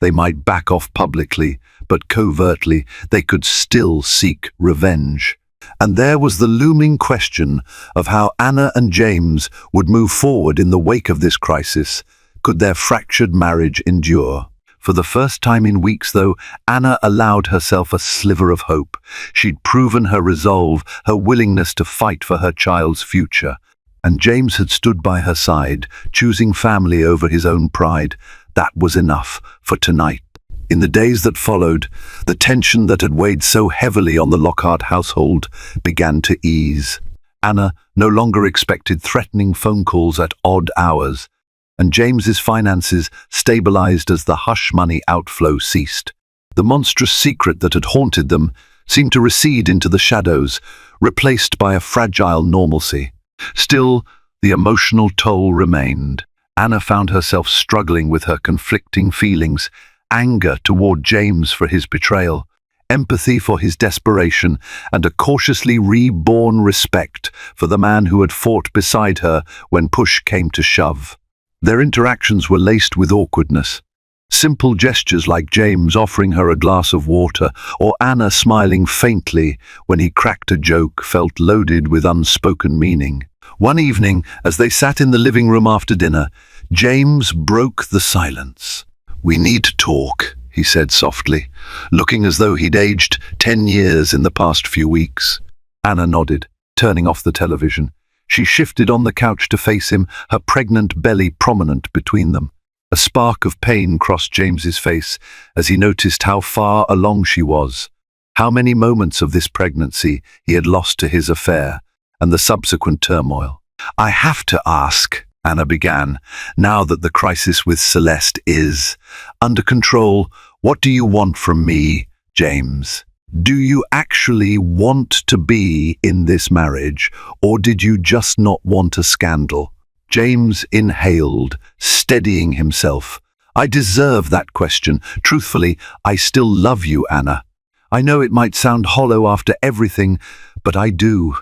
They might back off publicly, but covertly they could still seek revenge. And there was the looming question of how Anna and James would move forward in the wake of this crisis. Could their fractured marriage endure? For the first time in weeks, though, Anna allowed herself a sliver of hope. She'd proven her resolve, her willingness to fight for her child's future. and James had stood by her side, choosing family over his own pride. That was enough for tonight. In the days that followed, the tension that had weighed so heavily on the Lockhart household began to ease. Anna no longer expected threatening phone calls at odd hours, and James's finances stabilized as the hush money outflow ceased. The monstrous secret that had haunted them seemed to recede into the shadows, replaced by a fragile normalcy. Still, the emotional toll remained. Anna found herself struggling with her conflicting feelings: anger toward James for his betrayal, empathy for his desperation, and a cautiously reborn respect for the man who had fought beside her when push came to shove. Their interactions were laced with awkwardness. Simple gestures like James offering her a glass of water or Anna smiling faintly when he cracked a joke felt loaded with unspoken meaning. One evening, as they sat in the living room after dinner, James broke the silence. "We need to talk," he said softly, looking as though he'd aged 10 years in the past few weeks. Anna nodded, turning off the television. She shifted on the couch to face him, her pregnant belly prominent between them. A spark of pain crossed James's face as he noticed how far along she was, how many moments of this pregnancy he had lost to his affair, and the subsequent turmoil. "I have to ask," Anna began, "now that the crisis with Celeste is under control, what do you want from me, James? Do you actually want to be in this marriage, or did you just not want a scandal?" James inhaled, steadying himself. "I deserve that question. Truthfully, I still love you, Anna. I know it might sound hollow after everything, but I do.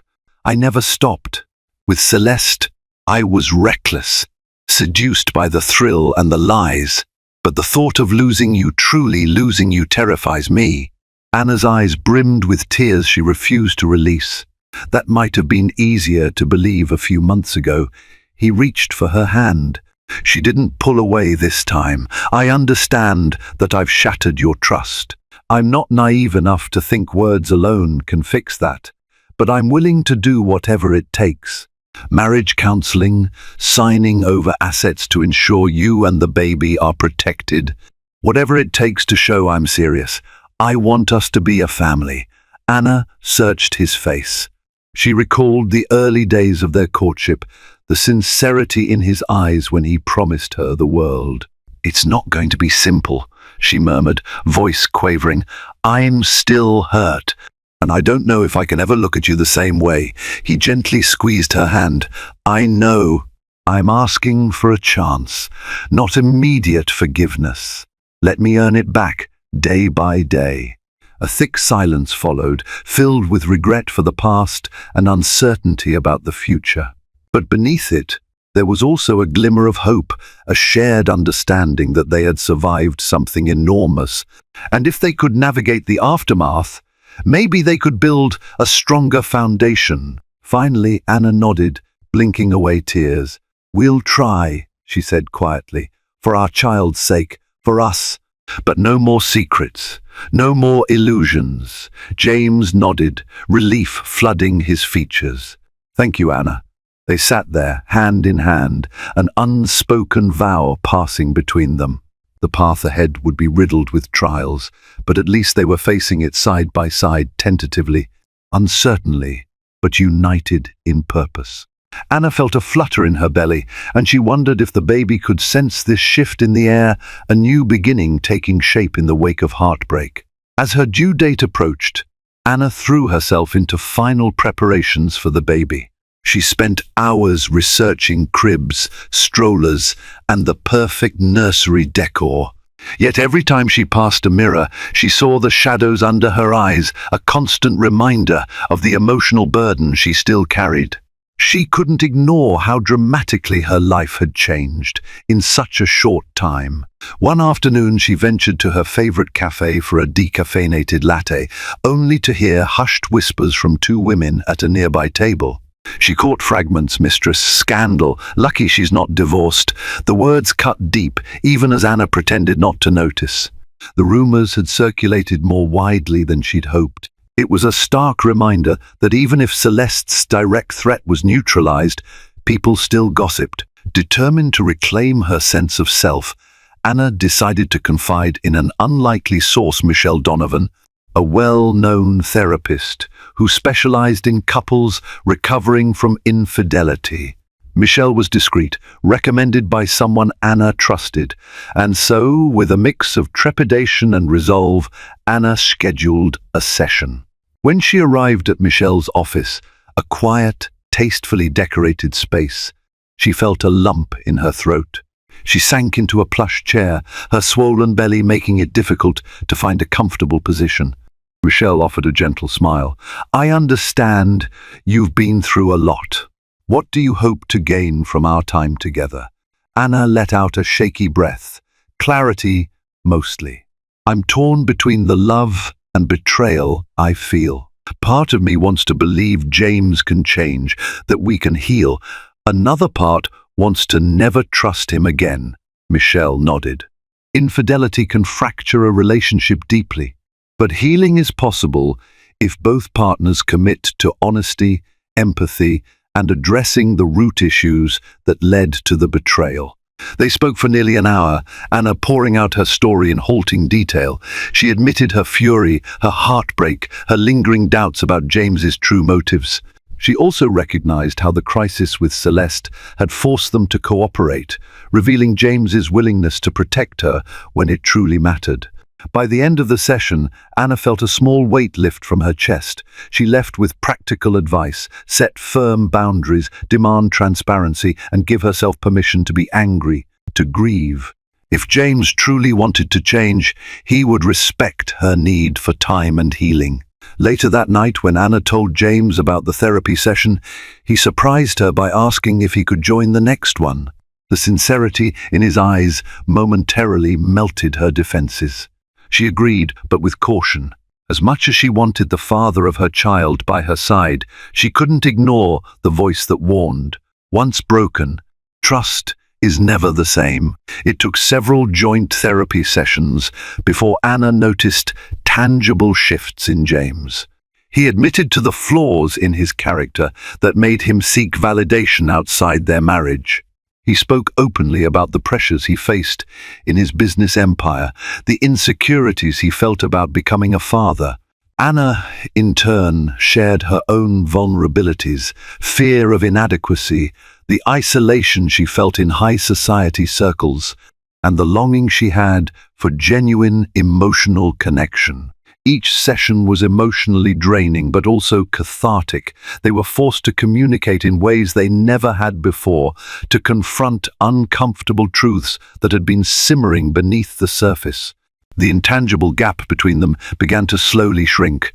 I never stopped. With Celeste, I was reckless, seduced by the thrill and the lies. But the thought of losing you, truly losing you, terrifies me." Anna's eyes brimmed with tears she refused to release. That might have been easier to believe a few months ago. He reached for her hand. She didn't pull away this time. "I understand that I've shattered your trust. I'm not naive enough to think words alone can fix that. But I'm willing to do whatever it takes. Marriage counseling, signing over assets to ensure you and the baby are protected. Whatever it takes to show I'm serious. I want us to be a family." Anna searched his face. She recalled the early days of their courtship, the sincerity in his eyes when he promised her the world. "It's not going to be simple," she murmured, voice quavering. "I'm still hurt, and I don't know if I can ever look at you the same way." He gently squeezed her hand. "I know. I'm asking for a chance, not immediate forgiveness. Let me earn it back, day by day." A thick silence followed, filled with regret for the past and uncertainty about the future. But beneath it, there was also a glimmer of hope, a shared understanding that they had survived something enormous. And if they could navigate the aftermath, maybe they could build a stronger foundation. Finally, Anna nodded, blinking away tears. "We'll try," she said quietly, "for our child's sake, for us. But no more secrets, no more illusions." James nodded, relief flooding his features. "Thank you, Anna." They sat there, hand in hand, an unspoken vow passing between them. The path ahead would be riddled with trials, but at least they were facing it side by side, tentatively, uncertainly, but united in purpose. Anna felt a flutter in her belly, and she wondered if the baby could sense this shift in the air, a new beginning taking shape in the wake of heartbreak. As her due date approached, Anna threw herself into final preparations for the baby. She spent hours researching cribs, strollers, and the perfect nursery decor. Yet every time she passed a mirror, she saw the shadows under her eyes, a constant reminder of the emotional burden she still carried. She couldn't ignore how dramatically her life had changed in such a short time. One afternoon she ventured to her favorite cafe for a decaffeinated latte, only to hear hushed whispers from two women at a nearby table. She caught fragments: "Mistress," "scandal," "lucky she's not divorced." The words cut deep, even as Anna pretended not to notice. The rumors had circulated more widely than she'd hoped. It was a stark reminder that even if Celeste's direct threat was neutralized, People still gossiped. Determined to reclaim her sense of self, Anna decided to confide in an unlikely source, Michelle Donovan, a well-known therapist who specialized in couples recovering from infidelity. Michelle was discreet, recommended by someone Anna trusted, and so, with a mix of trepidation and resolve, Anna scheduled a session. When she arrived at Michelle's office, a quiet, tastefully decorated space, she felt a lump in her throat. She sank into a plush chair, her swollen belly making it difficult to find a comfortable position. Michelle offered a gentle smile. "I understand you've been through a lot. What do you hope to gain from our time together?" Anna let out a shaky breath. "Clarity, mostly. I'm torn between the love and betrayal I feel. Part of me wants to believe James can change, that we can heal. Another part wants to never trust him again." Michelle nodded. "Infidelity can fracture a relationship deeply, but healing is possible if both partners commit to honesty, empathy, and addressing the root issues that led to the betrayal." They spoke for nearly an hour, Anna pouring out her story in halting detail. She admitted her fury, her heartbreak, her lingering doubts about James's true motives. She also recognized how the crisis with Celeste had forced them to cooperate, revealing James's willingness to protect her when it truly mattered. By the end of the session, Anna felt a small weight lift from her chest. She left with practical advice: set firm boundaries, demand transparency, and give herself permission to be angry, to grieve. If James truly wanted to change, he would respect her need for time and healing. Later that night, when Anna told James about the therapy session, he surprised her by asking if he could join the next one. The sincerity in his eyes momentarily melted her defenses. She agreed, but with caution. As much as she wanted the father of her child by her side, she couldn't ignore the voice that warned. Once broken, trust is never the same. It took several joint therapy sessions before Anna noticed tangible shifts in James. He admitted to the flaws in his character that made him seek validation outside their marriage. He spoke openly about the pressures he faced in his business empire, the insecurities he felt about becoming a father. Anna, in turn, shared her own vulnerabilities, fear of inadequacy, the isolation she felt in high society circles, and the longing she had for genuine emotional connection. Each session was emotionally draining but also cathartic. They were forced to communicate in ways they never had before, to confront uncomfortable truths that had been simmering beneath the surface. The intangible gap between them began to slowly shrink.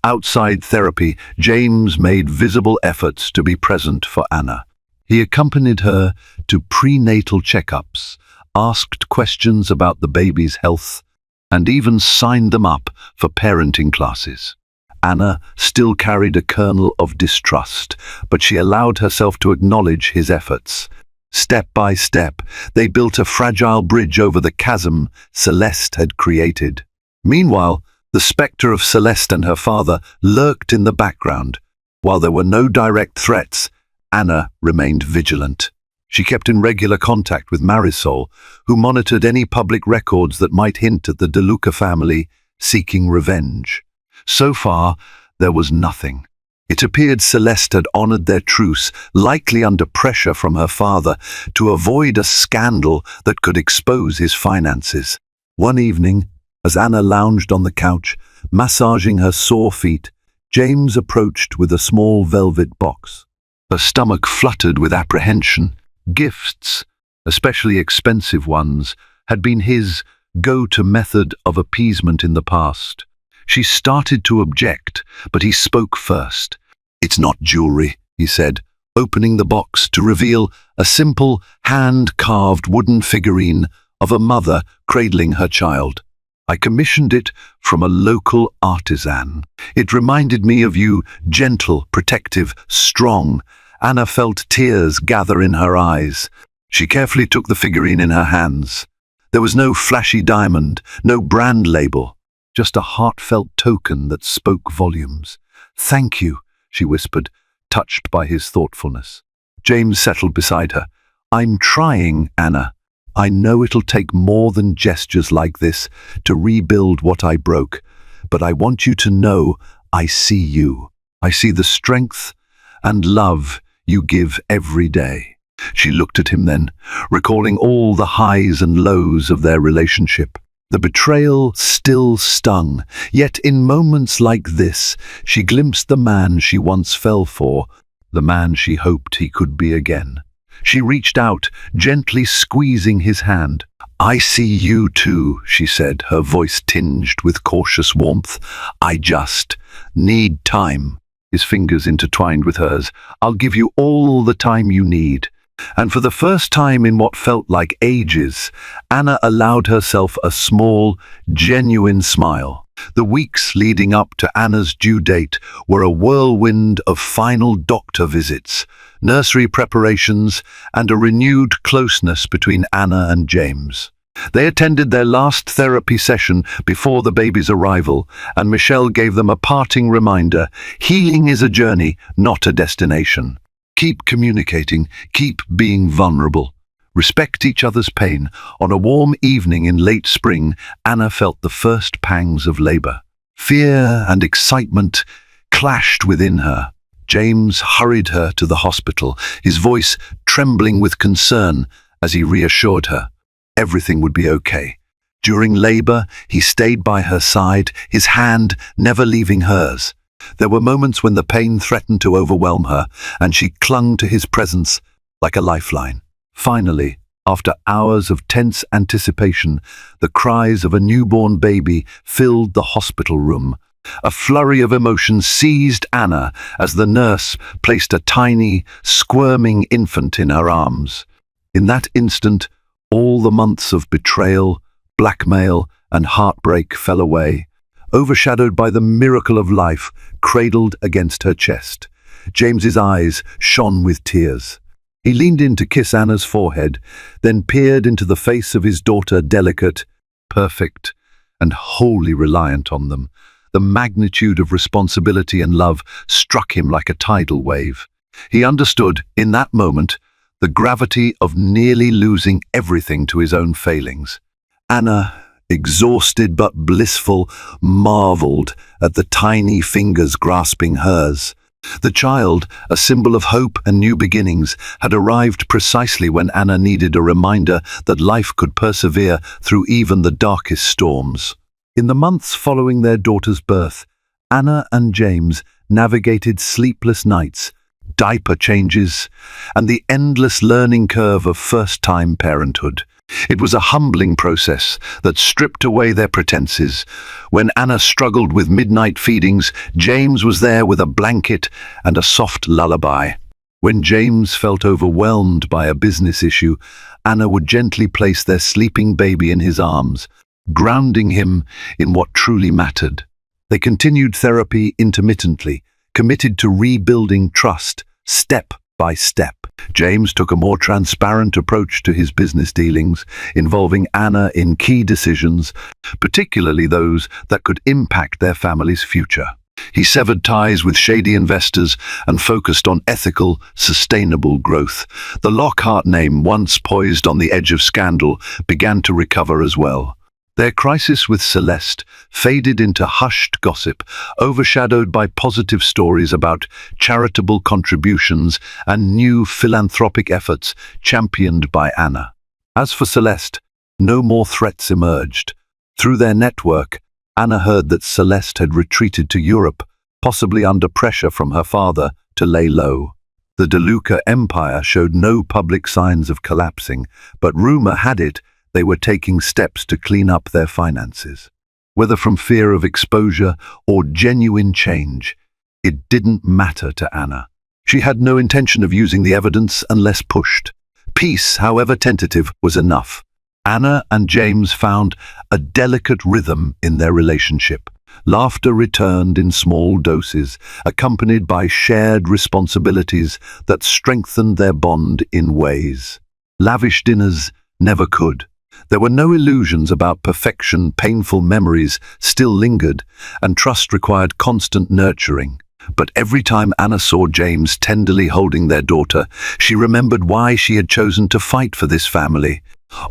Outside therapy, James made visible efforts to be present for Anna. He accompanied her to prenatal checkups, asked questions about the baby's health, and even signed them up for parenting classes. Anna still carried a kernel of distrust, but she allowed herself to acknowledge his efforts. Step by step, they built a fragile bridge over the chasm Celeste had created. Meanwhile, the spectre of Celeste and her father lurked in the background. While there were no direct threats, Anna remained vigilant. She kept in regular contact with Marisol, who monitored any public records that might hint at the De Luca family seeking revenge. So far, there was nothing. It appeared Celeste had honored their truce, likely under pressure from her father, to avoid a scandal that could expose his finances. One evening, as Anna lounged on the couch, massaging her sore feet, James approached with a small velvet box. Her stomach fluttered with apprehension. Gifts, especially expensive ones, had been his go-to method of appeasement in the past. She started to object, but he spoke first. "It's not jewelry," he said, opening the box to reveal a simple, hand-carved wooden figurine of a mother cradling her child. "I commissioned it from a local artisan. It reminded me of you, gentle, protective, strong." Anna felt tears gather in her eyes. She carefully took the figurine in her hands. There was no flashy diamond, no brand label, just a heartfelt token that spoke volumes. "Thank you," she whispered, touched by his thoughtfulness. James settled beside her. I'm trying, Anna. I know it'll take more than gestures like this to rebuild what I broke, but I want you to know I see you. I see the strength and love you give every day. She looked at him then, recalling all the highs and lows of their relationship. The betrayal still stung, yet in moments like this, she glimpsed the man she once fell for, the man she hoped he could be again. She reached out, gently squeezing his hand. I see you too, she said, her voice tinged with cautious warmth. I just need time. His fingers intertwined with hers. I'll give you all the time you need. And for the first time in what felt like ages, Anna allowed herself a small, genuine smile. The weeks leading up to Anna's due date were a whirlwind of final doctor visits, nursery preparations, and a renewed closeness between Anna and James. They attended their last therapy session before the baby's arrival, and Michelle gave them a parting reminder: healing is a journey, not a destination. Keep communicating, keep being vulnerable. Respect each other's pain. On a warm evening in late spring, Anna felt the first pangs of labor. Fear and excitement clashed within her. James hurried her to the hospital, his voice trembling with concern as he reassured her everything would be okay. During labor, he stayed by her side, his hand never leaving hers. There were moments when the pain threatened to overwhelm her, and she clung to his presence like a lifeline. Finally, after hours of tense anticipation, the cries of a newborn baby filled the hospital room. A flurry of emotion seized Anna as the nurse placed a tiny, squirming infant in her arms. In that instant, all the months of betrayal, blackmail, and heartbreak fell away, overshadowed by the miracle of life cradled against her chest. James's eyes shone with tears. He leaned in to kiss Anna's forehead, then peered into the face of his daughter, delicate, perfect, and wholly reliant on them. The magnitude of responsibility and love struck him like a tidal wave. He understood, in that moment, the gravity of nearly losing everything to his own failings. Anna, exhausted but blissful, marveled at the tiny fingers grasping hers. The child, a symbol of hope and new beginnings, had arrived precisely when Anna needed a reminder that life could persevere through even the darkest storms. In the months following their daughter's birth, Anna and James navigated sleepless nights, diaper changes, and the endless learning curve of first-time parenthood. It was a humbling process that stripped away their pretenses. When Anna struggled with midnight feedings, James was there with a blanket and a soft lullaby. When James felt overwhelmed by a business issue, Anna would gently place their sleeping baby in his arms, grounding him in what truly mattered. They continued therapy intermittently, committed to rebuilding trust, step by step. James took a more transparent approach to his business dealings, involving Anna in key decisions, particularly those that could impact their family's future. He severed ties with shady investors and focused on ethical, sustainable growth. The Lockhart name, once poised on the edge of scandal, began to recover as well. Their crisis with Celeste faded into hushed gossip, overshadowed by positive stories about charitable contributions and new philanthropic efforts championed by Anna. As for Celeste, no more threats emerged. Through their network, Anna heard that Celeste had retreated to Europe, possibly under pressure from her father to lay low. The DeLuca empire showed no public signs of collapsing, but rumor had it they were taking steps to clean up their finances. Whether from fear of exposure or genuine change, it didn't matter to Anna. She had no intention of using the evidence unless pushed. Peace, however tentative, was enough. Anna and James found a delicate rhythm in their relationship. Laughter returned in small doses, accompanied by shared responsibilities that strengthened their bond in ways lavish dinners never could. There were no illusions about perfection. Painful memories still lingered, and trust required constant nurturing. But every time Anna saw James tenderly holding their daughter, she remembered why she had chosen to fight for this family.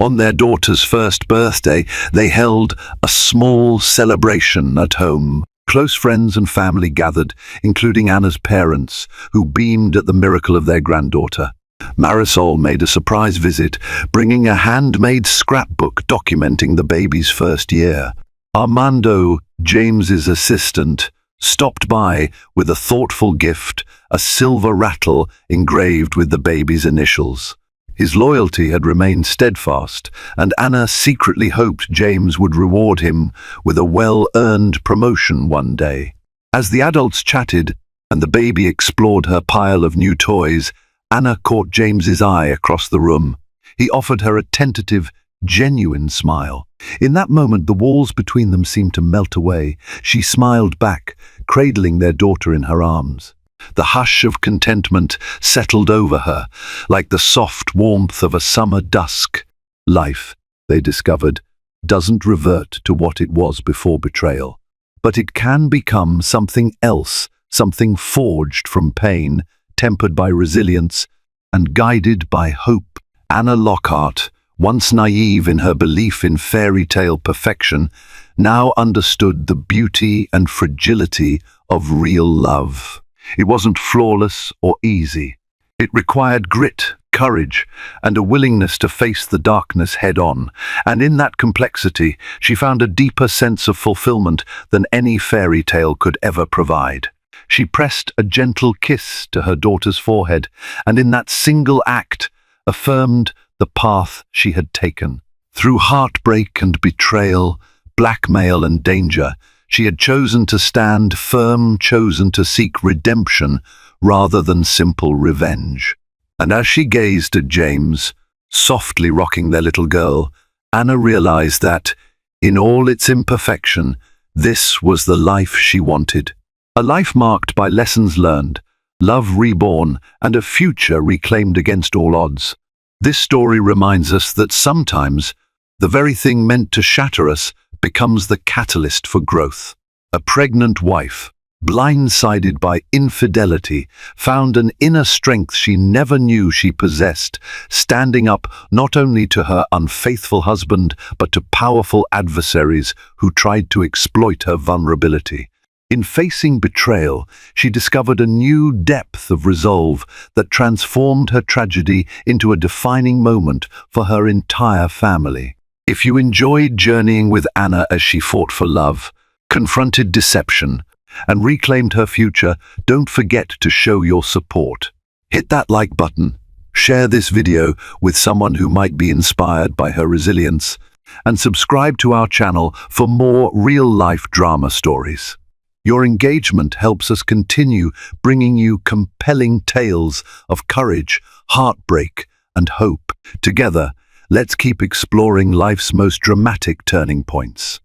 On their daughter's first birthday, they held a small celebration at home. Close friends and family gathered, including Anna's parents, who beamed at the miracle of their granddaughter. Marisol made a surprise visit, bringing a handmade scrapbook documenting the baby's first year. Armando, James's assistant, stopped by with a thoughtful gift, a silver rattle engraved with the baby's initials. His loyalty had remained steadfast, and Anna secretly hoped James would reward him with a well-earned promotion one day. As the adults chatted and the baby explored her pile of new toys, Anna caught James's eye across the room. He offered her a tentative, genuine smile. In that moment, the walls between them seemed to melt away. She smiled back, cradling their daughter in her arms. The hush of contentment settled over her, like the soft warmth of a summer dusk. Life, they discovered, doesn't revert to what it was before betrayal. But it can become something else, something forged from pain, tempered by resilience, and guided by hope. Anna Lockhart, once naive in her belief in fairy tale perfection, now understood the beauty and fragility of real love. It wasn't flawless or easy. It required grit, courage, and a willingness to face the darkness head-on, and in that complexity, she found a deeper sense of fulfillment than any fairy tale could ever provide. She pressed a gentle kiss to her daughter's forehead, and in that single act, affirmed the path she had taken. Through heartbreak and betrayal, blackmail and danger, she had chosen to stand firm, chosen to seek redemption rather than simple revenge. And as she gazed at James, softly rocking their little girl, Anna realized that, in all its imperfection, this was the life she wanted. A life marked by lessons learned, love reborn, and a future reclaimed against all odds. This story reminds us that sometimes the very thing meant to shatter us becomes the catalyst for growth. A pregnant wife, blindsided by infidelity, found an inner strength she never knew she possessed, standing up not only to her unfaithful husband, but to powerful adversaries who tried to exploit her vulnerability. In facing betrayal, she discovered a new depth of resolve that transformed her tragedy into a defining moment for her entire family. If you enjoyed journeying with Anna as she fought for love, confronted deception, and reclaimed her future, don't forget to show your support. Hit that like button, share this video with someone who might be inspired by her resilience, and subscribe to our channel for more real-life drama stories. Your engagement helps us continue bringing you compelling tales of courage, heartbreak, and hope. Together, let's keep exploring life's most dramatic turning points.